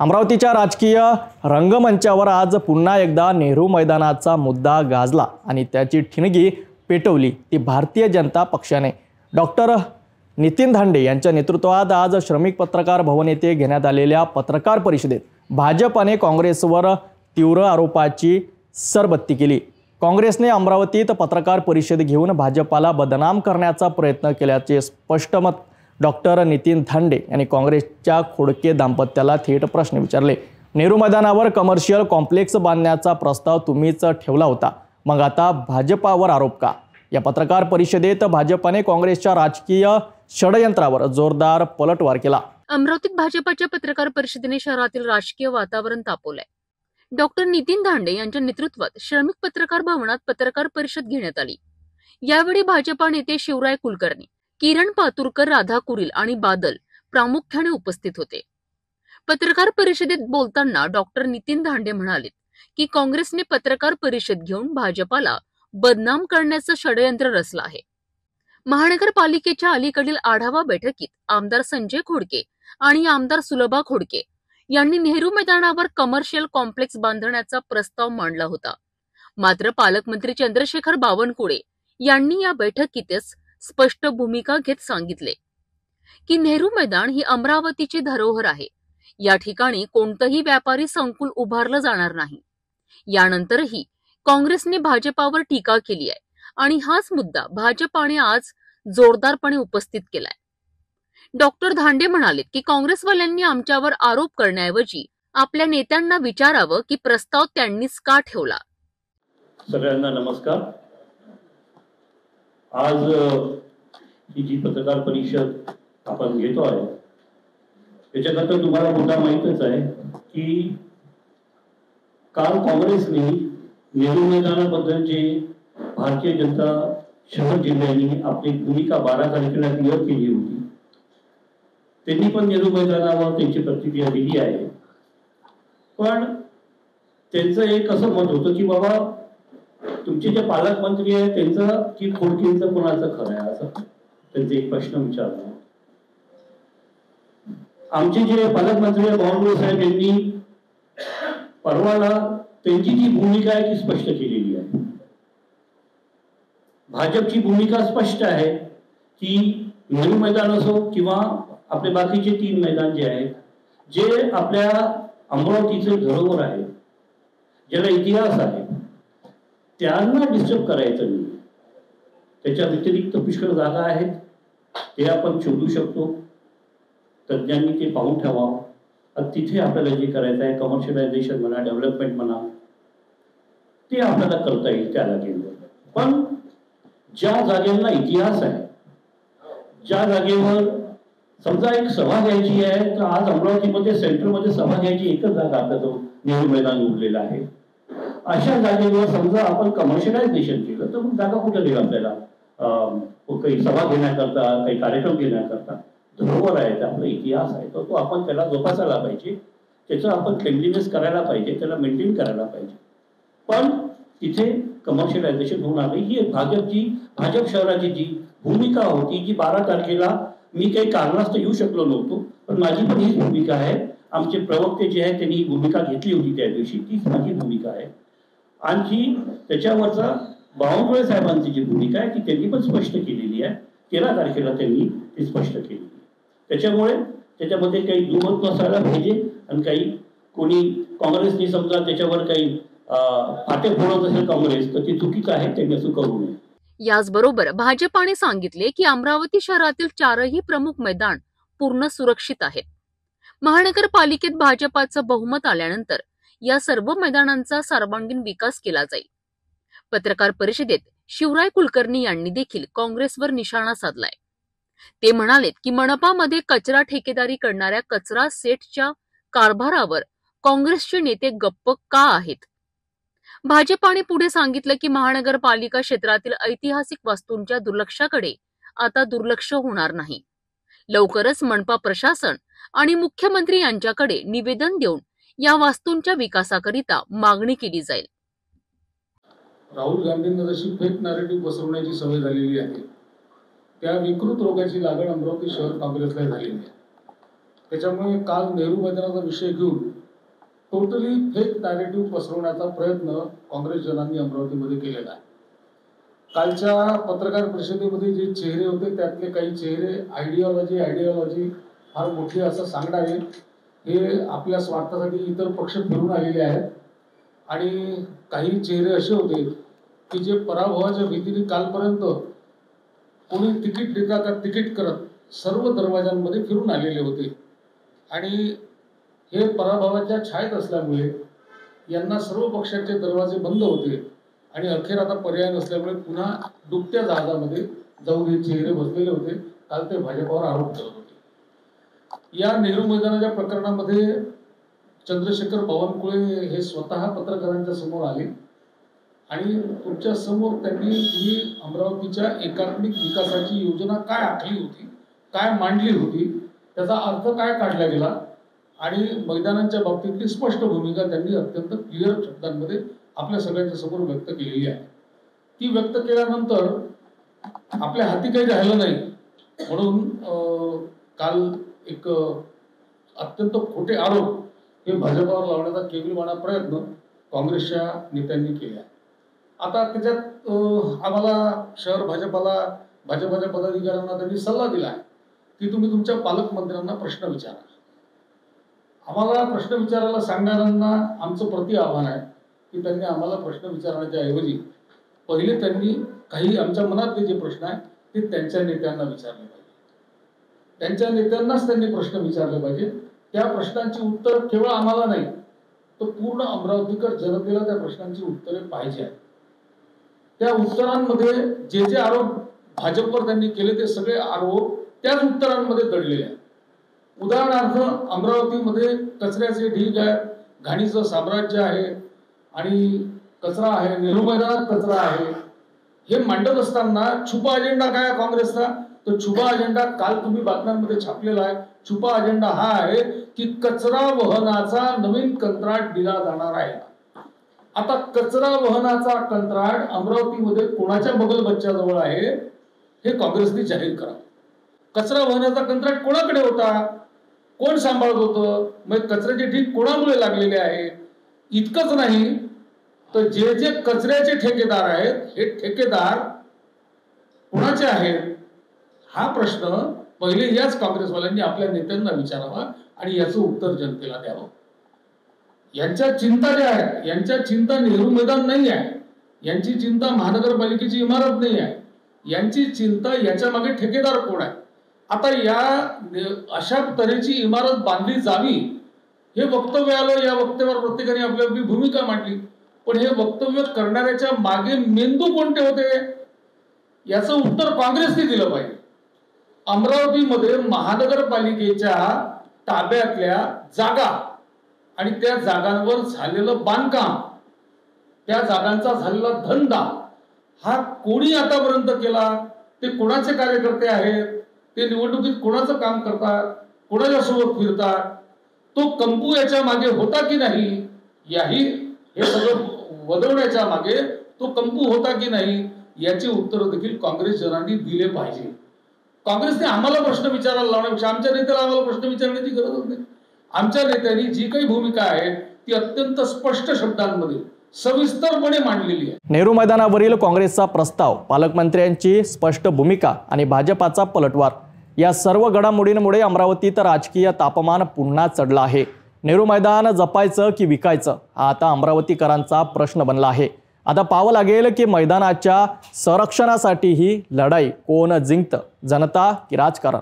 अमरावतीच्या राजकीय रंगमंचावर आज पुन्हा एकदा नेहरू मैदानाचा मुद्दा गाजला आणि त्याची ठिणगी पेटवली ती भारतीय जनता पक्षाने। डॉक्टर नितीन धांडे यांच्या नेतृत्वात आज श्रमिक पत्रकार भवन येथे घेण्यात आलेल्या पत्रकार परिषदेत भाजपने काँग्रेसवर तीव्र आरोपाची सरबत्ती केली। काँग्रेसने अमरावतीत पत्रकार परिषद घेऊन भाजपाला बदनाम करण्याचा प्रयत्न केल्याचे स्पष्ट मत डॉक्टर नितीन धांडे यांनी काँग्रेसच्या खोडके दाम्पत्याला थेट प्रश्न विचारले। नेहरू मैदानावर कमर्शियल कॉम्प्लेक्स बांधण्याचा प्रस्ताव तुम्हीच ठेवला होता, मग आता भाजपावर आरोप का? या पत्रकार परिषदेत भाजपने काँग्रेसच्या राजकीय षडयंत्रावर जोरदार पलटवार केला। अमरावतीत भाजपाच्या पत्रकार परिषदेने शहरातील राजकीय वातावरण तापवलंय। डॉक्टर नितीन धांडे यांच्या नेतृत्वात श्रमिक पत्रकार भवनात पत्रकार परिषद घेण्यात आली। यावेळी भाजपा नेते शिवराय कुलकर्णी, किरण पातुरकर, राधा कुरील आणि बादल प्रामुख्याने उपस्थित होते। पत्रकार परिषदेत बोलताना डॉक्टर नितीन धांडे म्हणाले की काँग्रेसने पत्रकार परिषद घेऊन भाजपाला बदनाम करण्याचं षडयंत्र रचलं आहे। महानगरपालिकेच्या अलीकडील आढावा बैठकीत आमदार संजय खोडके आणि आमदार सुलभा खोडके यांनी नेहरू मैदानावर कमर्शियल कॉम्प्लेक्स बांधण्याचा प्रस्ताव मांडला होता। मात्र पालकमंत्री चंद्रशेखर बावनकुळे यांनी या बैठकीतच स्पष्ट भूमिका घेत सांगितले की नेहरू मैदान ही अमरावतीची धरोहर आहे। या ठिकाणी कोणतंही व्यापारी संकुल उभारलं जाणार नाही। यानंतरही काँग्रेसने भाजपावर टीका केली आहे आणि हाच मुद्दा भाजपाने आज जोरदारपणे उपस्थित केलाय। डॉक्टर धांडे म्हणाले की काँग्रेसवाल्यांनी आमच्यावर आरोप करण्याऐवजी आपल्या नेत्यांना विचारावं की प्रस्ताव त्यांनीच का ठेवला। सगळ्यांना नमस्कार। आज ही जी पत्रकार परिषद आपण घेतो आहे त्याच्यानंतर तुम्हाला मुद्दा माहितच आहे की काल काँग्रेसने नेहरू मैदानाबद्दलचे भारतीय जनता शहर जिल्ह्यांनी आपली भूमिका 12 तारखेला क्लिअर केली होती। त्यांनी पण नेहरू मैदानावर त्यांची प्रतिक्रिया दिली आहे, पण त्यांचं एक असं मत होतं की बाबा तुमचे जे पालकमंत्री आहे त्यांचं की खोडकेंचं कोणाचं खरं आहे, असं त्यांचे एक प्रश्न विचारला। आमचे जे पालकमंत्री बावनकुळे साहेब यांनी परवाला त्यांची जी भूमिका आहे ती स्पष्ट केलेली आहे। भाजपची भूमिका स्पष्ट आहे की नेहरू मैदान असो किंवा आपले बाकीचे 3 मैदान जे आहेत, जे आपल्या अमरावतीचे धरोहर आहे, ज्याला इतिहास आहे, त्यांना डिस्टर्ब करायचं नाही। त्याच्या व्यतिरिक्त पुष्कळ जागा आहेत, ते आपण शोधू शकतो, तज्ञांनी ते पाहून ठेवावं। तिथे आपल्याला जे करायचं आहे कमर्शियलायझेशन म्हणा, डेव्हलपमेंट म्हणा, ते आपल्याला करता येईल त्या जागेवर। पण ज्या जागेला इतिहास आहे, ज्या जागेवर समजा एक सभा घ्यायची आहे, तर आज अमरावतीमध्ये सेंटरमध्ये सभा घ्यायची एकच जागा आपल्याजवळ नेहरू मैदान उरलेलं आहे। अशा जागेवर समजा आपण कमर्शियलायझेशन केलं तर मग जागा कुठे देईल आपल्याला? काही सभा घेण्याकरता, काही कार्यक्रम घेण्याकरता धरोहर आहे, आपला इतिहास आहे, तो आपण त्याला जोपासायला पाहिजे, त्याचं आपण क्लेमलीनेस करायला पाहिजे, त्याला मेंटेन करायला पाहिजे। पण तिथे कमर्शियलायझेशन होणार नाही। ही भाजप शहराची जी भूमिका होती, जी 12 तारखेला मी काही कारणास्तव येऊ शकलो नव्हतो, पण माझी पण हीच भूमिका आहे। आमचे प्रवक्ते जे आहेत त्यांनी ही भूमिका घेतली होती त्या दिवशी, तीच माझी भूमिका आहे। आणखी त्याच्यावरचा बावनकुळे साहेबांची जी भूमिका आहे ती त्यांनी पण स्पष्ट केलेली आहे। 13 तारखेला त्यांनी ती स्पष्ट केली। त्याच्यामुळे त्याच्यामध्ये काही दुमत नसायला पाहिजे आणि काही कोणी काँग्रेसने समजा त्याच्यावर काही फाटे फोडत असेल काँग्रेस, तर ती चुकीचं आहे, त्यांनी असं करू नये। याचबरोबर भाजपाने सांगितले की अमरावती शहरातील 4ही प्रमुख मैदान पूर्ण सुरक्षित आहेत। महानगरपालिकेत भाजपाचं बहुमत आल्यानंतर या सर्व मैदानांचा सर्वांगीण विकास केला जाईल। पत्रकार परिषदेत शिवराय कुलकर्णी यांनी देखील काँग्रेसवर निशाणा साधलाय। ते म्हणालेत की मनपामध्ये कचरा ठेकेदारी करणाऱ्या कचरा सेटच्या कारभारावर काँग्रेसचे नेते गप्प का आहेत? भाजपाने पुढे सांगितलं की महानगरपालिका क्षेत्रातील ऐतिहासिक वास्तूंच्या दुर्लक्षाकडे आता दुर्लक्ष होणार नाही। लवकरच मनपा प्रशासन आणि मुख्यमंत्री यांच्याकडे निवेदन देऊन या वास्तूंच्या विकासाकरिता मागणी केली जाईल। राहुल गांधींना जशी फेक नॅरेटिव्ह बसवण्याची सवय झालेली आहे, त्या विकृत रोगाची लागण अमरावती शहर काँग्रेसला झालेली आहे। त्याच्यामुळे काल नेहरू मैदानाचा विषय घेऊन टोटली फेक नॅरेटिव्ह पसरवण्याचा प्रयत्न काँग्रेसजनांनी अमरावतीमध्ये केलेला आहे. कालच्या पत्रकार परिषदेमध्ये जे चेहरे होते त्यातले काही चेहरे आयडिओलॉजी फार मोठी असं सांगणारे हे आपल्या स्वार्थासाठी इतर पक्ष फिरून आलेले आहेत. आणि काही चेहरे असे होते की जे पराभवाच्या भीतीने कालपर्यंत कोणी तिकीट देता का तिकीट करत सर्व दरवाजांमध्ये फिरून आलेले होते. आणि हे पराभवाच्या छायेत असल्यामुळे यांना सर्व पक्षांचे दरवाजे बंद होते आणि अखेर आता पर्याय नसल्यामुळे पुन्हा डुबत्या जहाजामध्ये जाऊन हे चेहरे बसलेले होते. काल ते भाजपावर आरोप करत होते. या नेहरू मैदानाच्या प्रकरणामध्ये चंद्रशेखर बावनकुळे हे स्वतः पत्रकारांच्या समोर आले आणि तुमच्या समोर त्यांनी ही अमरावतीच्या एकात्मिक विकासाची योजना काय आखली होती, काय मांडली होती, त्याचा अर्थ काय काढला गेला आणि मैदानांच्या बाबतीतली स्पष्ट भूमिका त्यांनी अत्यंत क्लिअर शब्दांमध्ये आपल्या सगळ्यांच्या समोर व्यक्त केलेली आहे. ती व्यक्त केल्यानंतर आपल्या हाती काही राहिलं नाही म्हणून काल एक अत्यंत खोटे आरोप हे भाजपावर लावण्याचा केविलवाणा प्रयत्न काँग्रेसच्या नेत्यांनी केला. आता त्याच्यात आम्हाला शहर भाजपाच्या पदाधिकाऱ्यांना त्यांनी सल्ला दिला आहे की तुम्ही तुमच्या पालकमंत्र्यांना प्रश्न विचारा. आम्हाला प्रश्न विचारायला सांगणाऱ्यांना आमचं प्रति आव्हान आहे की त्यांनी आम्हाला प्रश्न विचारण्याच्या ऐवजी पहिले त्यांनी काही आमच्या मनातले जे प्रश्न आहेत ते त्यांच्या नेत्यांना विचारले पाहिजे. त्यांच्या नेत्यांनाच त्यांनी प्रश्न विचारले पाहिजे. त्या प्रश्नांची उत्तर केवळ आम्हाला नाही तर पूर्ण अमरावतीकर जनतेला त्या प्रश्नांची उत्तरे पाहिजे आहेत. त्या उत्तरांमध्ये जे जे आरोप भाजपवर त्यांनी केले ते सगळे आरोप त्याच उत्तरांमध्ये दडलेले आहेत. उदाहरणार्थ अमरावतीमध्ये कचऱ्याचे ढीग आहे, घाणीचं साम्राज्य आहे आणि कचरा आहे, नेहरू मैदानात कचरा आहे हे मांडत असताना छुपा अजेंडा काय आहे काँग्रेसचा? तो छुपा अजेंडा काल तुम्ही बातम्यांमध्ये छापलेला आहे. छुपा अजेंडा हा आहे की कचरा वहनाचा नवीन कंत्राट दिला जाणार आहे. आता कचरा वहनाचा कंत्राट अमरावतीमध्ये कोणाच्या बगल बच्च्याजवळ आहे हे काँग्रेसने जाहीर करा. कचरा वहनाचा कंत्राट कोणाकडे होता, कोण सांभाळत होतं, मग कचऱ्याचे ढीग कोणामुळे लागलेले आहे? इतकंच नाही तर जे जे कचऱ्याचे ठेकेदार आहेत हे ठेकेदार कोणाचे आहेत हा प्रश्न पहिले याच काँग्रेसवाल्यांनी आपल्या नेत्यांना विचारावा आणि याचं उत्तर जनतेला द्यावं. यांच्या चिंता ज्या आहेत, यांच्या चिंता नेहरू मैदान नाही आहे, यांची चिंता महानगरपालिकेची इमारत नाही आहे, यांची चिंता याच्या मागे ठेकेदार कोण आहे. आता या अशा तऱ्हेची इमारत बांधली जावी हे वक्तव्य आलं. या वक्तव्यावर प्रत्येकाने आपली आपली भूमिका मांडली. पण हे वक्तव्य करणाऱ्याच्या मागे मेंदू कोणते होते याचं उत्तर काँग्रेसने दिलं पाहिजे. अमरावतीमध्ये महानगरपालिकेच्या ताब्यातल्या जागा आणि त्या जागांवर झालेलं बांधकाम, त्या जागांचा झालेला धंदा हा कोणी आतापर्यंत केला, ते कोणाचे कार्यकर्ते आहेत, ते निवडणुकीत कोणाचं काम करतात, कोणाच्या सोबत फिरतात, तो कंपू याच्या मागे होता की नाही, याही हे सगळं वदवण्याच्या मागे तो कंपू होता की नाही याची उत्तर देखील काँग्रेस जनांनी दिले पाहिजे. काँग्रेसने आम्हाला प्रश्न विचारायला लावण्यापेक्षा आमच्या नेत्याला आम्हाला प्रश्न विचारण्याची गरजच नाही. आमच्या नेत्यांनी जी काही भूमिका आहे ती अत्यंत स्पष्ट शब्दांमध्ये सविस्तरपणे मांडलेली आहे. नेहरू मैदानावरील काँग्रेसचा प्रस्ताव, पालकमंत्र्यांची स्पष्ट भूमिका आणि भाजपाचा पलटवार या सर्व घडामोडींमुळे अमरावतीत राजकीय तापमान पुन्हा चढलं आहे. नेहरू मैदान जपायचं की विकायचं हा आता अमरावतीकरांचा प्रश्न बनला आहे. आता पाहावं लागेल की मैदानाच्या संरक्षणासाठी ही लढाई कोण जिंकतं, जनता की राजकारण.